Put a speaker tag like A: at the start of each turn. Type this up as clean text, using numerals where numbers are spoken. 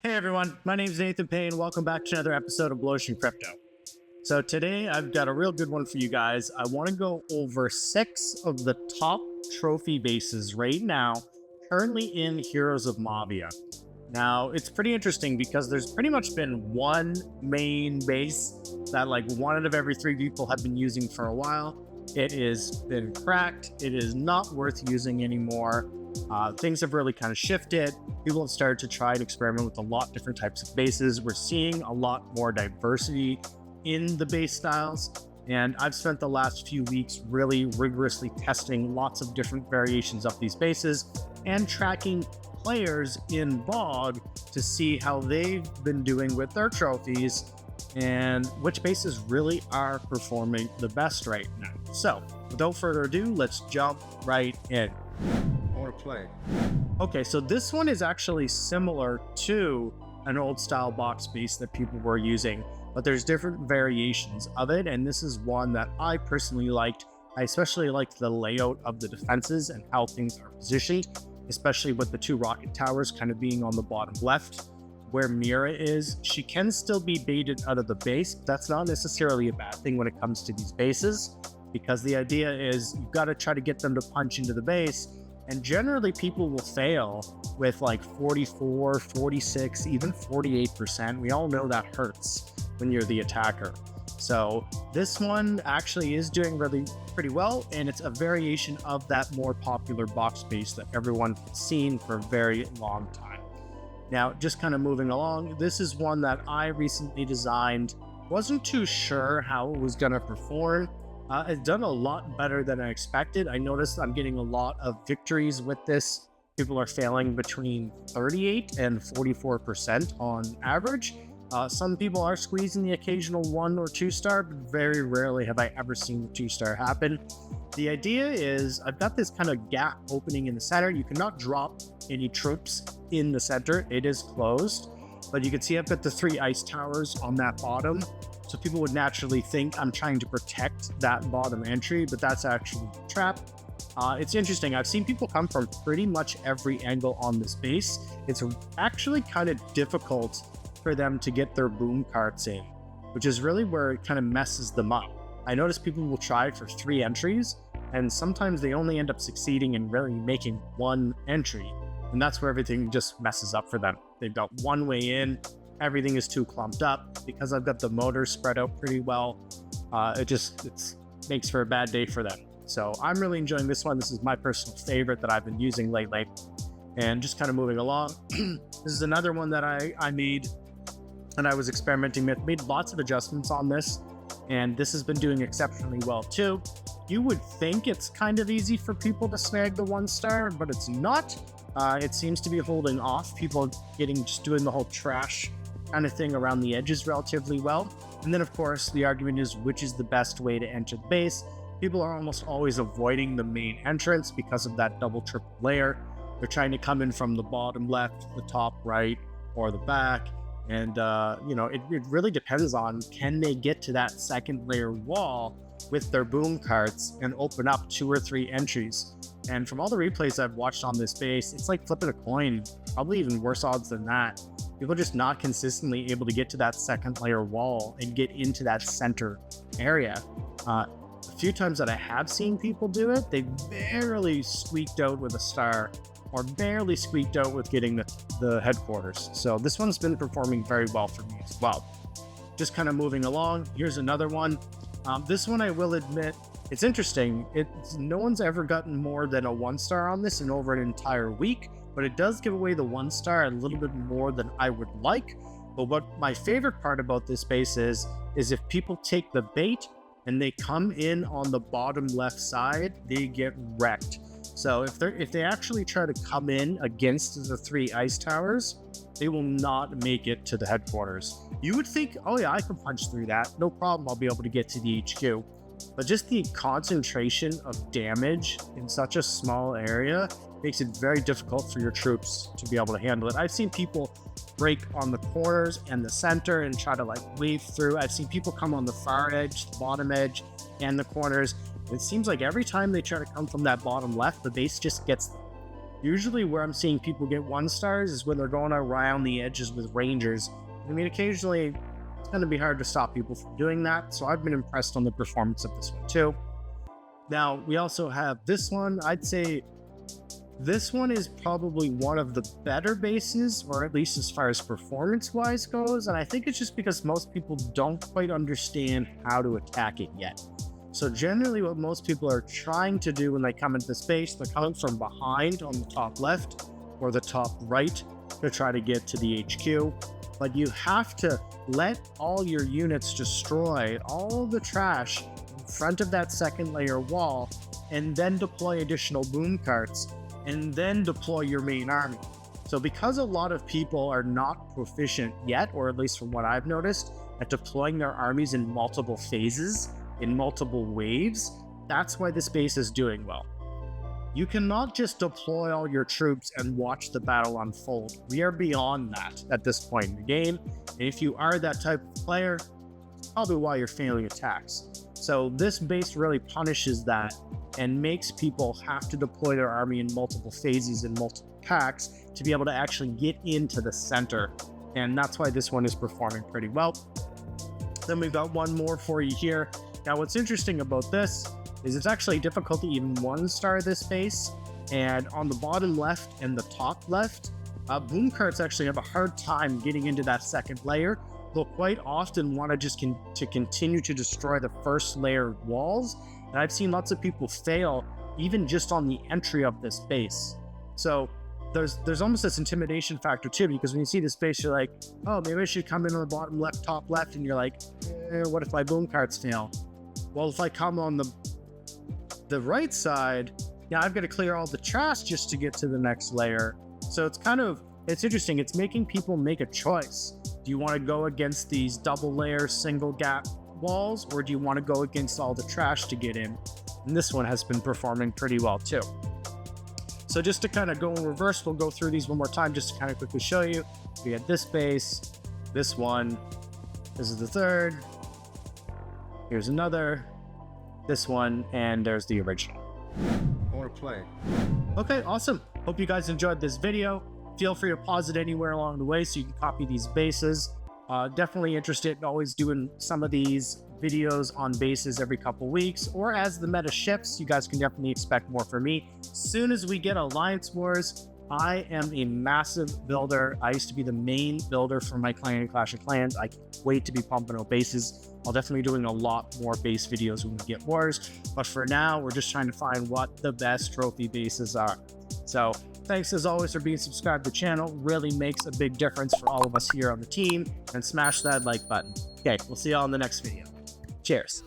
A: Hey everyone, my name is Nathan Payne. Welcome back to another episode of Blu Ocean Crypto. So today I've got a real good one for you guys. I want to go over 6 of the top trophy bases right now, currently in Heroes of Mavia. Now, it's pretty interesting because there's pretty much been one main base that like 1 out of every 3 people have been using for a while. It has been cracked. It is not worth using anymore. Things have really kind of shifted. People have started to try and experiment with a lot different types of bases. We're seeing a lot more diversity in the base styles. And I've spent the last few weeks really rigorously testing lots of different variations of these bases and tracking players in BOG to see how they've been doing with their trophies and which bases really are performing the best right now. So without further ado, let's jump right in.
B: Play.
A: Okay, so this one is actually similar to an old style box base that people were using, but there's different variations of it, and this is one that I personally liked. I especially liked the layout of the defenses and how things are positioned, especially with the 2 rocket towers kind of being on the bottom left. Where Mira is, she can still be baited out of the base, but that's not necessarily a bad thing when it comes to these bases, because the idea is you've got to try to get them to punch into the base. And generally people will fail with like 44, 46, even 48%. We all know that hurts when you're the attacker. So this one actually is doing really pretty well, and it's a variation of that more popular box base that everyone's seen for a very long time. Now, just kind of moving along, this is one that I recently designed. Wasn't too sure how it was going to perform. It's done a lot better than I expected. I noticed I'm getting a lot of victories with this. People are failing between 38 and 44% on average. Some people are squeezing the occasional 1 or 2 star, but very rarely have I ever seen the 2 star happen. The idea is I've got this kind of gap opening in the center. You cannot drop any troops in the center. It is closed, but you can see I've got the 3 ice towers on that bottom. So people would naturally think I'm trying to protect that bottom entry, but that's actually a trap. It's interesting. I've seen people come from pretty much every angle on this base. It's actually kind of difficult for them to get their boom carts in, which is really where it kind of messes them up. I notice people will try for 3 entries, and sometimes they only end up succeeding in really making 1 entry. And that's where everything just messes up for them. They've got 1 way in. Everything is too clumped up. Because I've got the motors spread out pretty well, it makes for a bad day for them. So I'm really enjoying this one. This is my personal favorite that I've been using lately. And just kind of moving along, this is another one that I made and I was experimenting with. Made lots of adjustments on this, and this has been doing exceptionally well too. You would think it's kind of easy for people to snag the 1 star, but it's not. It seems to be holding off people just doing the whole trash kind of thing around the edges relatively well. And then of course the argument is which is the best way to enter the base. People are almost always avoiding the main entrance because of that double triple layer. They're trying to come in from the bottom left, the top right, or the back. And it really depends on, can they get to that second layer wall with their boom carts and open up 2 or 3 entries. And from all the replays I've watched on this base, it's like flipping a coin, probably even worse odds than that. People are just not consistently able to get to that second layer wall and get into that center area. A few times that I have seen people do it, they barely squeaked out with a star or barely squeaked out with getting the headquarters. So this one's been performing very well for me as well. Just kind of moving along, here's another one. This one, I will admit, it's interesting. No one's ever gotten more than a 1 star on this in over an entire week, but it does give away the 1 star a little bit more than I would like. But what my favorite part about this base is if people take the bait and they come in on the bottom left side, they get wrecked. So if they actually try to come in against the 3 ice towers, they will not make it to the headquarters. You would think, oh yeah, I can punch through that. No problem, I'll be able to get to the HQ. But just the concentration of damage in such a small area makes it very difficult for your troops to be able to handle it. I've seen people break on the corners and the center and try to wave through. I've seen people come on the far edge, the bottom edge, and the corners. It seems like every time they try to come from that bottom left, the base just gets them. Usually where I'm seeing people get 1 stars is when they're going around the edges with rangers. I mean, occasionally it's going to be hard to stop people from doing that, so I've been impressed on the performance of this one too. Now, we also have this one. I'd say this one is probably one of the better bases, or at least as far as performance-wise goes, and I think it's just because most people don't quite understand how to attack it yet. So generally what most people are trying to do when they come into this base, they're coming from behind on the top left or the top right to try to get to the HQ. But you have to let all your units destroy all the trash in front of that second layer wall, and then deploy additional boom carts, and then deploy your main army. So because a lot of people are not proficient yet, or at least from what I've noticed, at deploying their armies in multiple phases, in multiple waves, that's why this base is doing well. You cannot just deploy all your troops and watch the battle unfold. We are beyond that at this point in the game, and if you are that type of player, probably why you're failing attacks. So this base really punishes that and makes people have to deploy their army in multiple phases and multiple packs to be able to actually get into the center, and that's why this one is performing pretty well. Then we've got one more for you here. Now, what's interesting about this is it's actually difficult to even 1 star this base, and on the bottom left and the top left, boom carts actually have a hard time getting into that second layer. They'll quite often want to just continue to destroy the first layer walls, and I've seen lots of people fail even just on the entry of this base. So there's almost this intimidation factor too, because when you see this base, you're like, oh, maybe I should come in on the bottom left, top left, and you're like, what if my boom carts fail? Well, if I come on the right side, yeah, I've got to clear all the trash just to get to the next layer. So it's interesting. It's making people make a choice. Do you want to go against these double layer, single gap walls, or do you want to go against all the trash to get in? And this one has been performing pretty well too. So just to kind of go in reverse, we'll go through these one more time just to kind of quickly show you. We had this base, this one, this is the third, here's another, this one, and there's the original.
B: I want to play.
A: Okay, awesome. Hope you guys enjoyed this video. Feel free to pause it anywhere along the way so you can copy these bases. Definitely interested in always doing some of these videos on bases every couple weeks, or as the meta shifts, you guys can definitely expect more from me. As soon as we get Alliance Wars, I am a massive builder. I used to be the main builder for my clan in Clash of Clans. I can't wait to be pumping out bases. I'll definitely be doing a lot more base videos when we get wars, but for now, we're just trying to find what the best trophy bases are. So thanks as always for being subscribed to the channel. Really makes a big difference for all of us here on the team, and smash that like button. Okay, we'll see y'all in the next video. Cheers.